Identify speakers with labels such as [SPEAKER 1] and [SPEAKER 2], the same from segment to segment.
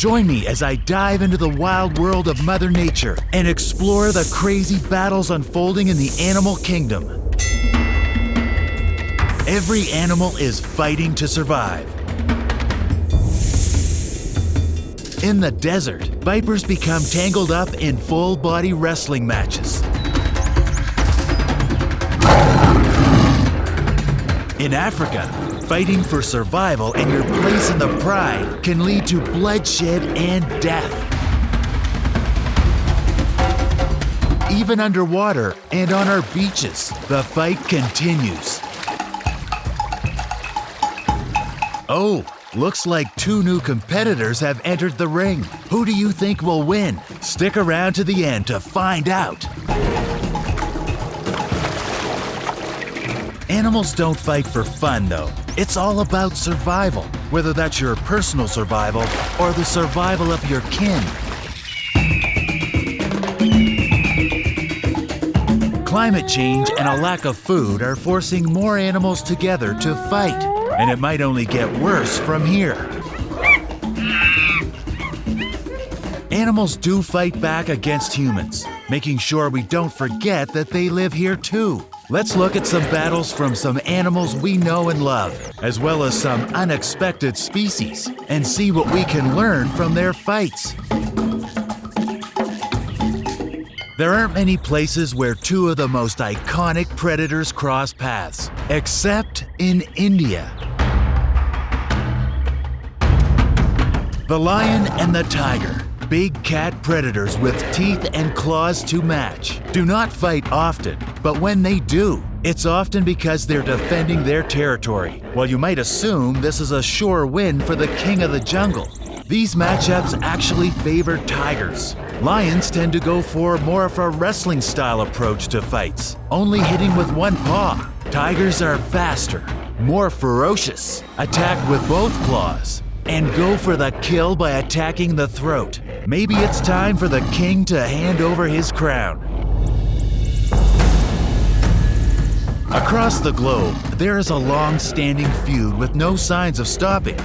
[SPEAKER 1] Join me as I dive into the wild world of Mother Nature and explore the crazy battles unfolding in the animal kingdom. Every animal is fighting to survive. In the desert, vipers become tangled up in full-body wrestling matches. In Africa, fighting for survival and your place in the pride can lead to bloodshed and death. Even underwater and on our beaches, the fight continues. Oh, looks like 2 new competitors have entered the ring. Who do you think will win? Stick around to the end to find out. Animals don't fight for fun, though. It's all about survival, whether that's your personal survival or the survival of your kin. Climate change and a lack of food are forcing more animals together to fight, and it might only get worse from here. Animals do fight back against humans, making sure we don't forget that they live here too. Let's look at some battles from some animals we know and love, as well as some unexpected species, and see what we can learn from their fights. There aren't many places where 2 of the most iconic predators cross paths, except in India. The lion and the tiger, big cat predators with teeth and claws to match, do not fight often, but when they do, it's often because they're defending their territory. While you might assume this is a sure win for the king of the jungle, these matchups actually favor tigers. Lions tend to go for more of a wrestling style approach to fights, only hitting with one paw. Tigers are faster, more ferocious, attack with both claws, and go for the kill by attacking the throat. Maybe it's time for the king to hand over his crown. Across the globe, there is a long-standing feud with no signs of stopping.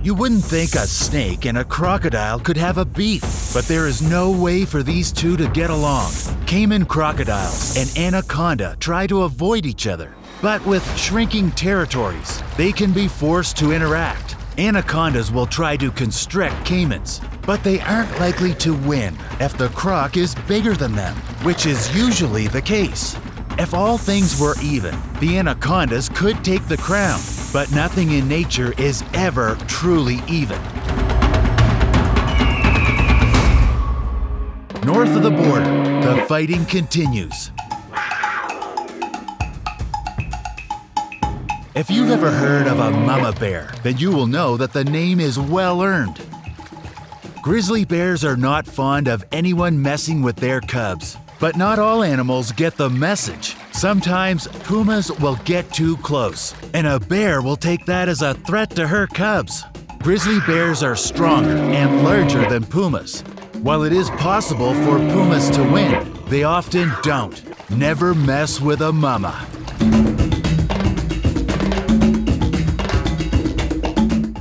[SPEAKER 1] You wouldn't think a snake and a crocodile could have a beef, but there is no way for these 2 to get along. Cayman crocodiles and anaconda try to avoid each other, but with shrinking territories, they can be forced to interact. Anacondas will try to constrict caimans, but they aren't likely to win if the croc is bigger than them, which is usually the case. If all things were even, the anacondas could take the crown, but nothing in nature is ever truly even. North of the border, the fighting continues. If you've ever heard of a mama bear, then you will know that the name is well earned. Grizzly bears are not fond of anyone messing with their cubs. But not all animals get the message. Sometimes pumas will get too close, and a bear will take that as a threat to her cubs. Grizzly bears are stronger and larger than pumas. While it is possible for pumas to win, they often don't. Never mess with a mama.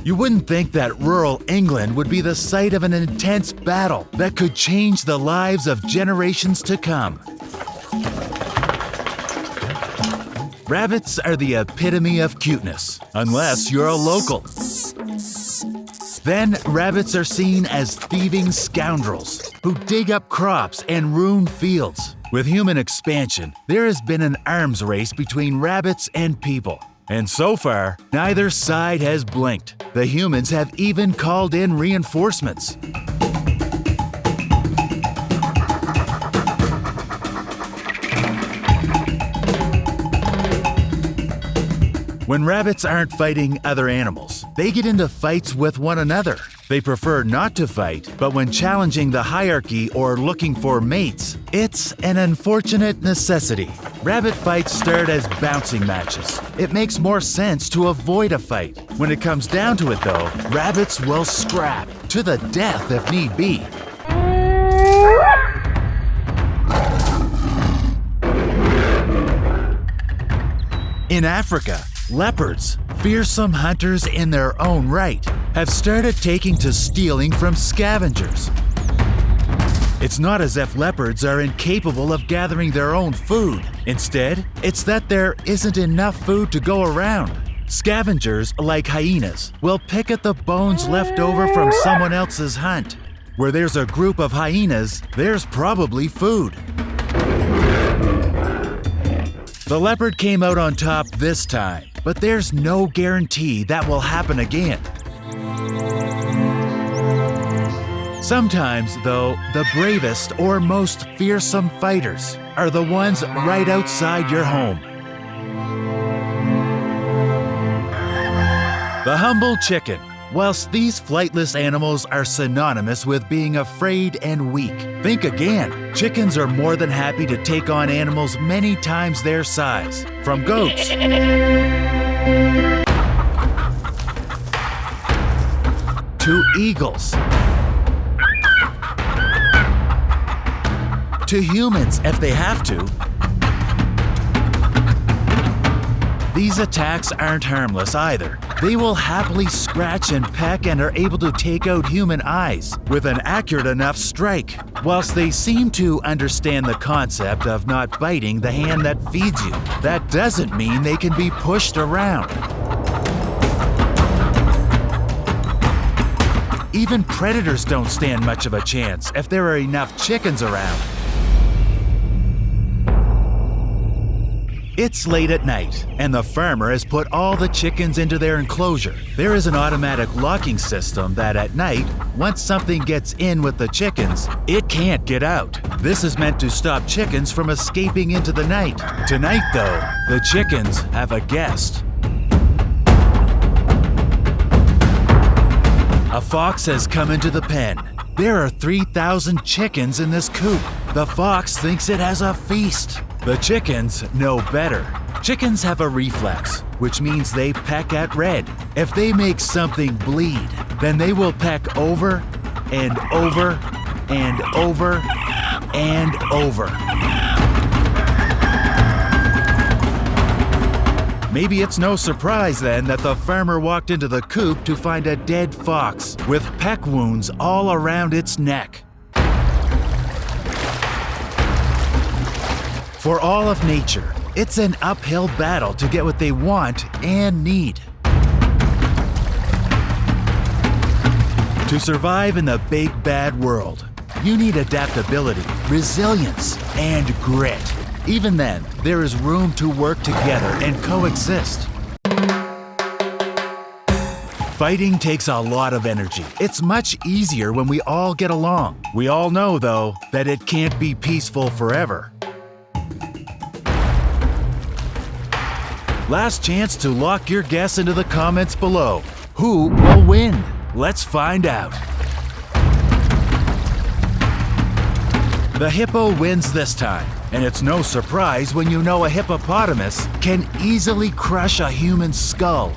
[SPEAKER 1] You wouldn't think that rural England would be the site of an intense battle that could change the lives of generations to come. Rabbits are the epitome of cuteness, unless you're a local. Then, rabbits are seen as thieving scoundrels who dig up crops and ruin fields. With human expansion, there has been an arms race between rabbits and people. And so far, neither side has blinked. The humans have even called in reinforcements. When rabbits aren't fighting other animals, they get into fights with one another. They prefer not to fight, but when challenging the hierarchy or looking for mates, it's an unfortunate necessity. Rabbit fights start as bouncing matches. It makes more sense to avoid a fight. When it comes down to it though, rabbits will scrap, to the death if need be. In Africa, leopards Fearsome hunters in their own right have started taking to stealing from scavengers. It's not as if leopards are incapable of gathering their own food. Instead, it's that there isn't enough food to go around. Scavengers, like hyenas, will pick at the bones left over from someone else's hunt. Where there's a group of hyenas, there's probably food. The leopard came out on top this time, but there's no guarantee that will happen again. Sometimes, though, the bravest or most fearsome fighters are the ones right outside your home. The humble chicken. Whilst these flightless animals are synonymous with being afraid and weak, think again. Chickens are more than happy to take on animals many times their size, from goats to eagles to humans if they have to. These attacks aren't harmless either. They will happily scratch and peck and are able to take out human eyes with an accurate enough strike. Whilst they seem to understand the concept of not biting the hand that feeds you, that doesn't mean they can be pushed around. Even predators don't stand much of a chance if there are enough chickens around. It's late at night, and the farmer has put all the chickens into their enclosure. There is an automatic locking system that at night, once something gets in with the chickens, it can't get out. This is meant to stop chickens from escaping into the night. Tonight, though, the chickens have a guest. A fox has come into the pen. There are 3,000 chickens in this coop. The fox thinks it has a feast. The chickens know better. Chickens have a reflex, which means they peck at red. If they make something bleed, then they will peck over and over and over and over. Maybe it's no surprise then that the farmer walked into the coop to find a dead fox with peck wounds all around its neck. For all of nature, it's an uphill battle to get what they want and need. To survive in the big bad world, you need adaptability, resilience, and grit. Even then, there is room to work together and coexist. Fighting takes a lot of energy. It's much easier when we all get along. We all know, though, that it can't be peaceful forever. Last chance to lock your guess into the comments below. Who will win? Let's find out. The hippo wins this time, and it's no surprise when you know a hippopotamus can easily crush a human skull.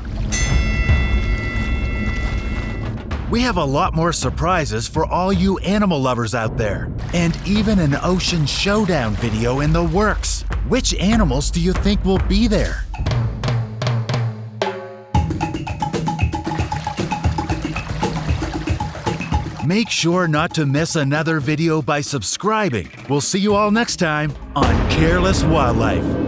[SPEAKER 1] We have a lot more surprises for all you animal lovers out there, and even an ocean showdown video in the works. Which animals do you think will be there? Make sure not to miss another video by subscribing. We'll see you all next time on Careless Wildlife.